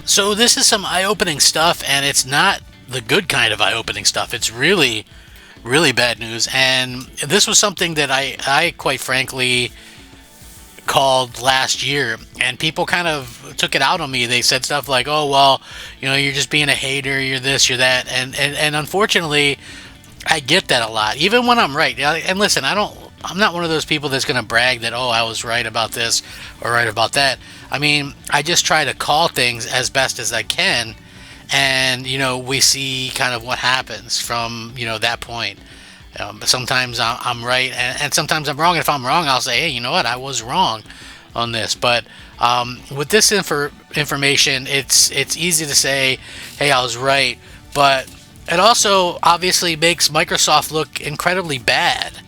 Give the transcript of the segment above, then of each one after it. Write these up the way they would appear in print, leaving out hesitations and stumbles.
So this is some eye-opening stuff, and it's not the good kind of eye-opening stuff. It's really, really bad news. And this was something that I quite frankly called last year, and people kind of took it out on me. They said stuff like, "Oh well, you're just being a hater. You're this, you're that," and unfortunately, I get that a lot, even when I'm right. And listen, I'm not one of those people that's going to brag that, oh, I was right about this or right about that. I mean, I just try to call things as best as I can, and we see kind of what happens from that point. Sometimes I'm right, and sometimes I'm wrong. And if I'm wrong, I'll say, hey, you know what, I was wrong on this. But with this information, it's easy to say, hey, I was right, but it also obviously makes Microsoft look incredibly bad,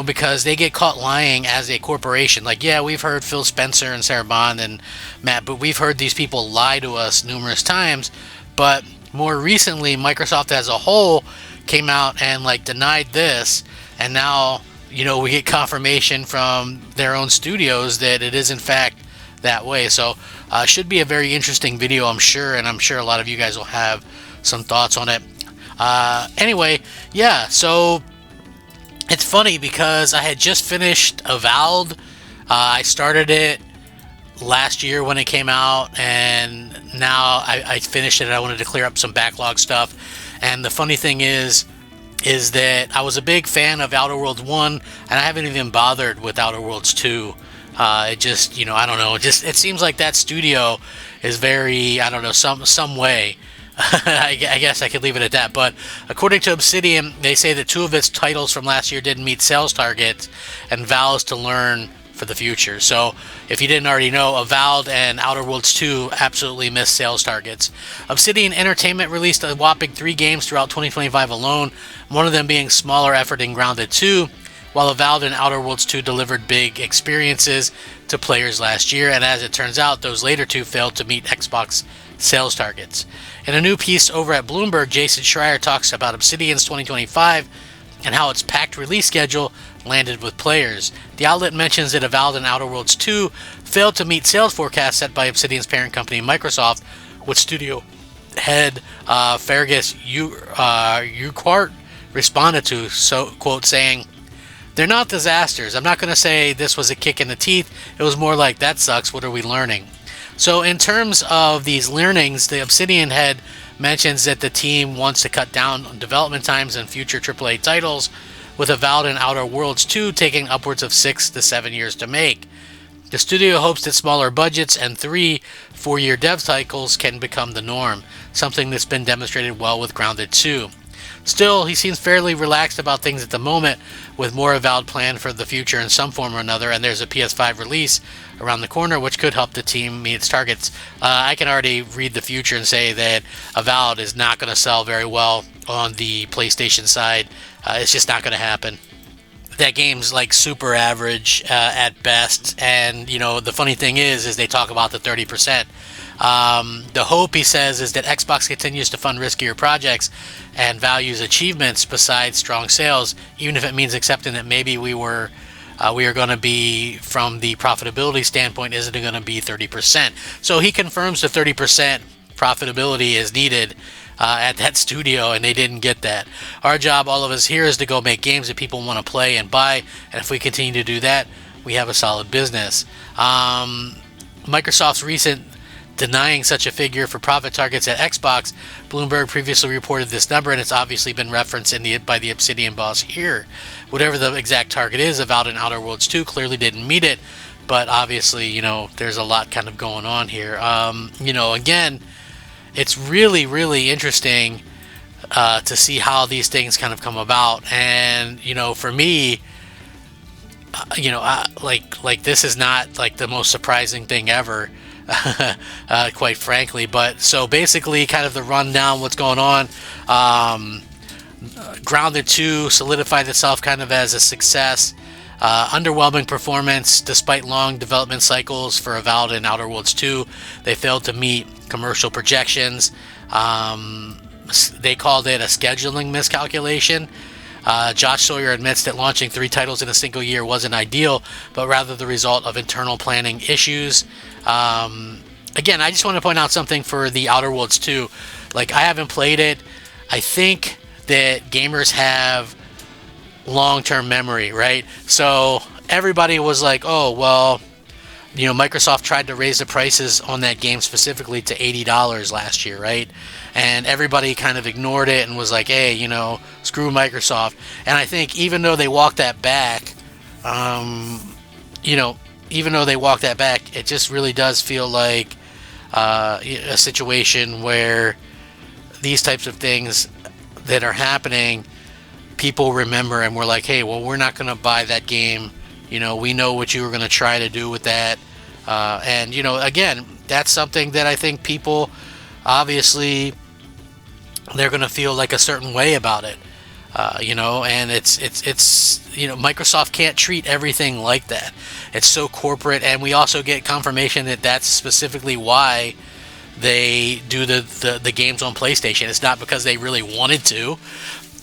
because they get caught lying as a corporation. Like, yeah, we've heard Phil Spencer and Sarah Bond and Matt, but we've heard these people lie to us numerous times. But more recently, Microsoft as a whole came out and denied this, and now we get confirmation from their own studios that it is in fact that way. So should be a very interesting video, I'm sure, and I'm sure a lot of you guys will have some thoughts on it. Anyway, yeah, so it's funny because I had just finished Avowed. I started it last year when it came out, and now I finished it. I wanted to clear up some backlog stuff. And the funny thing is that I was a big fan of Outer Worlds 1, and I haven't even bothered with Outer Worlds 2. It just, I don't know. It seems like that studio is very, I don't know, some way. I guess I could leave it at that. But according to Obsidian, they say that two of its titles from last year didn't meet sales targets and vows to learn for the future. So if you didn't already know, Avowed and Outer Worlds 2 absolutely missed sales targets. Obsidian Entertainment released a whopping 3 games throughout 2025 alone, one of them being smaller effort in Grounded 2, while Avowed and Outer Worlds 2 delivered big experiences to players last year, and as it turns out, those later two failed to meet Xbox sales targets. In a new piece over at Bloomberg, Jason Schreier talks about Obsidian's 2025 and how its packed release schedule landed with players. The outlet mentions that Avowed and Outer Worlds 2 failed to meet sales forecasts set by Obsidian's parent company Microsoft, with studio head Fergus Urquhart responded to, quote, saying, "They're not disasters. I'm not going to say this was a kick in the teeth. It was more like, that sucks. What are we learning?" So in terms of these learnings, the Obsidian head mentions that the team wants to cut down on development times and future AAA titles, with Avowed and Outer Worlds 2 taking upwards of 6 to 7 years to make. The studio hopes that smaller budgets and 3 4-year dev cycles can become the norm, something that's been demonstrated well with Grounded 2. Still, he seems fairly relaxed about things at the moment, with more Avowed planned for the future in some form or another, and there's a PS5 release around the corner which could help the team meet its targets. I can already read the future and say that Avowed is not going to sell very well on the PlayStation side. It's just not going to happen. That game's super average at best, and the funny thing is they talk about the 30%. The hope, he says, is that Xbox continues to fund riskier projects and values achievements besides strong sales, even if it means accepting that maybe we are going to be, from the profitability standpoint, isn't going to be 30%. So he confirms the 30% profitability is needed at that studio, and they didn't get that. Our job, all of us here, is to go make games that people want to play and buy, and if we continue to do that, we have a solid business. Microsoft's recent denying such a figure for profit targets at Xbox, Bloomberg previously reported this number, and it's obviously been referenced by the Obsidian boss here. Whatever the exact target is, Avowed and Outer Worlds 2 clearly didn't meet it, but obviously, there's a lot kind of going on here. Again, it's really, really interesting to see how these things kind of come about, and for me, this is not the most surprising thing ever. Quite frankly. But so basically, kind of the rundown, what's going on. Grounded 2 solidified itself kind of as a success. Underwhelming performance despite long development cycles for Avowed and Outer Worlds 2. They failed to meet commercial projections. They called it a scheduling miscalculation. Josh Sawyer admits that launching 3 titles in a single year wasn't ideal, but rather the result of internal planning issues. again, I just want to point out something for the Outer Worlds 2. Like, I haven't played it. I think that gamers have long-term memory, right? So everybody was like, oh, well, Microsoft tried to raise the prices on that game specifically to $80 last year, right? And everybody kind of ignored it and was like, hey, screw Microsoft. And I think even though they walked that back, it just really does feel like a situation where these types of things that are happening, people remember and we're like, hey, well, we're not going to buy that game. We know what you were going to try to do with that. And, again, that's something that I think people, obviously, they're going to feel like a certain way about it. And it's Microsoft can't treat everything like that. It's so corporate, and we also get confirmation that that's specifically why they do the games on PlayStation. It's not because they really wanted to.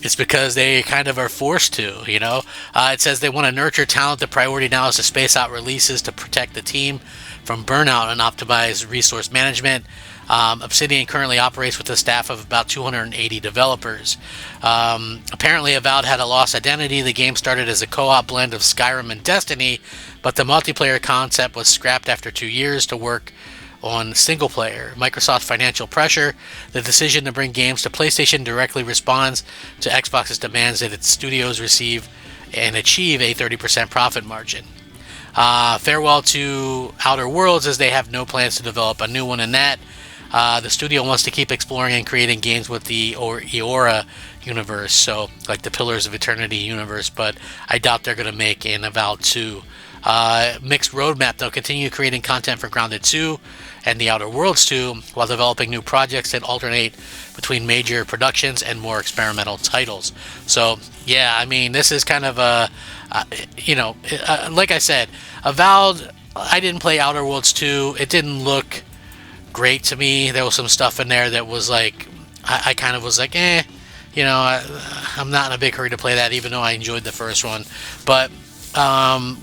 It's because they kind of are forced to, It says they want to nurture talent. The priority now is to space out releases to protect the team from burnout and optimize resource management. Obsidian currently operates with a staff of about 280 developers. Apparently, Avowed had a lost identity. The game started as a co-op blend of Skyrim and Destiny, but the multiplayer concept was scrapped after 2 years to work on single player. Microsoft financial pressure. The decision to bring games to PlayStation directly responds to Xbox's demands that its studios receive and achieve a 30% profit margin. Farewell to Outer Worlds, as they have no plans to develop a new one in that. The studio wants to keep exploring and creating games with the Eora universe, so like the Pillars of Eternity universe, but I doubt they're going to make an Avowed 2. Mixed roadmap. They'll continue creating content for Grounded 2 and the Outer Worlds 2 while developing new projects that alternate between major productions and more experimental titles. So, yeah, I mean, this is kind of like I said, Avowed, I didn't play Outer Worlds 2. It didn't look great to me. There was some stuff in there that was like, I kind of was like, I'm not in a big hurry to play that, even though I enjoyed the first one. But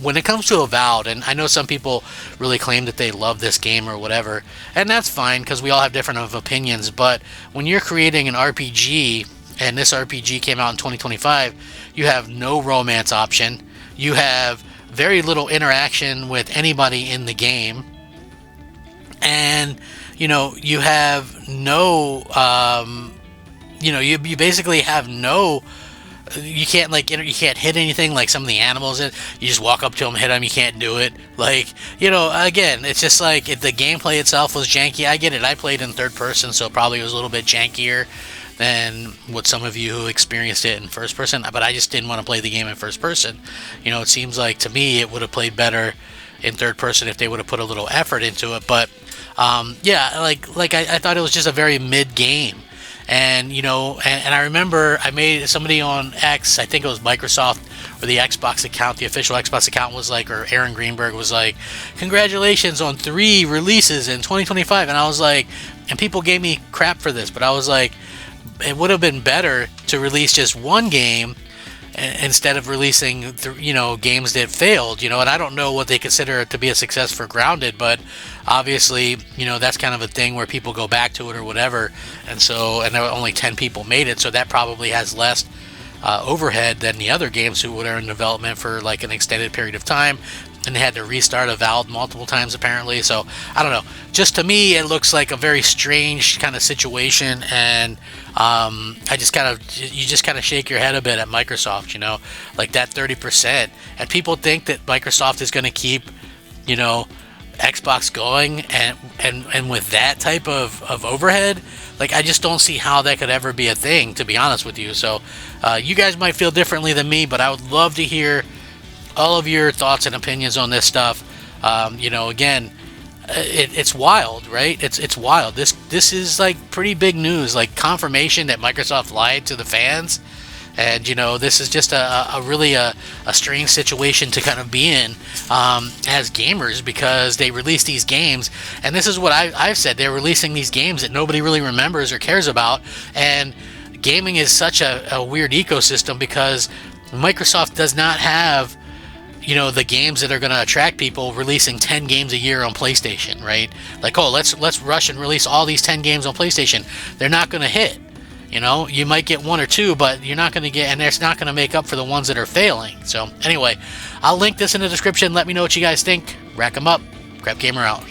when it comes to Avowed, and I know some people really claim that they love this game or whatever, and that's fine because we all have different opinions, but when you're creating an RPG, and this RPG came out in 2025, you have no romance option, you have very little interaction with anybody in the game, and you have no you basically have no, you can't you can't hit anything like some of the animals. You just walk up to them, hit them. You can't do it. Again, it's just like if the gameplay itself was janky. I get it. I played in third person, so probably it was a little bit jankier than what some of you who experienced it in first person. But I just didn't want to play the game in first person. It seems like to me it would have played better in third person if they would have put a little effort into it. But I thought it was just a very mid game. And I remember I made somebody on X, I think it was Microsoft or the Xbox account, the official Xbox account was like, or Aaron Greenberg was like, congratulations on 3 releases in 2025. And I was like, and people gave me crap for this, but I was like, it would have been better to release just one game instead of releasing games that failed, and I don't know what they consider to be a success for Grounded, but obviously that's kind of a thing where people go back to it or whatever, and there were only 10 people made it, so that probably has less overhead than the other games who were in development for like an extended period of time, and they had to restart Avowed multiple times apparently. So I don't know, just to me it looks like a very strange kind of situation, and you just kind of shake your head a bit at Microsoft, like that 30%, and people think that Microsoft is going to keep Xbox going, and with that type of overhead, like I just don't see how that could ever be a thing, to be honest with you. So you guys might feel differently than me, but I would love to hear all of your thoughts and opinions on this stuff. Again, it's wild, right? It's wild. This is like pretty big news, like confirmation that Microsoft lied to the fans, and this is just a really a strange situation to kind of be in as gamers, because they release these games, and this is what I've said, they're releasing these games that nobody really remembers or cares about, and gaming is such a weird ecosystem because Microsoft does not have you know, the games that are going to attract people, releasing 10 games a year on PlayStation, right? Like, oh, let's rush and release all these 10 games on PlayStation. They're not going to hit. You know, you might get one or two, but you're not going to get, and it's not going to make up for the ones that are failing. So anyway, I'll link this in the description. Let me know what you guys think. Rack 'em up. Crap Gamer out.